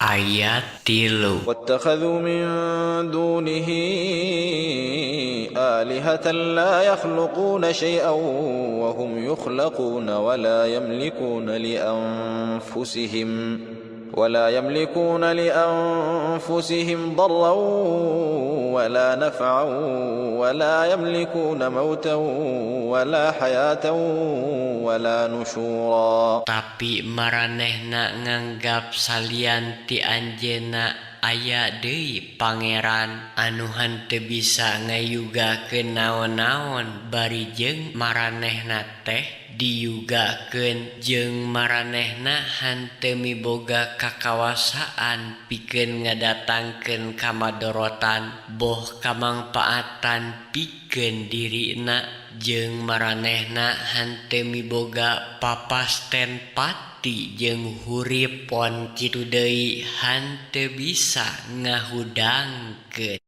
Ayat 3. واتخذوا من دونه آلهة لا يخلقون شيئا وهم يخلقون ولا يملكون لأنفسهم ضرا ولا نفعا ولا يملكون موتا ولا حياة ولا نشورا. Tapi maranehna nganggap salian ti anjeunna aya deui pangeran anu henteu bisa ngayugakeun naon-naon bari jeung maranehna teh diyugakeun jeung maranehna henteu miboga kakawasaan pikeun ngadatangkeun kamadorotan boh kamangpaatan pikeun dirina jeung maranehna henteu miboga papasten pati jeung hurip pon kitu deui henteu bisa ngahudangkeun.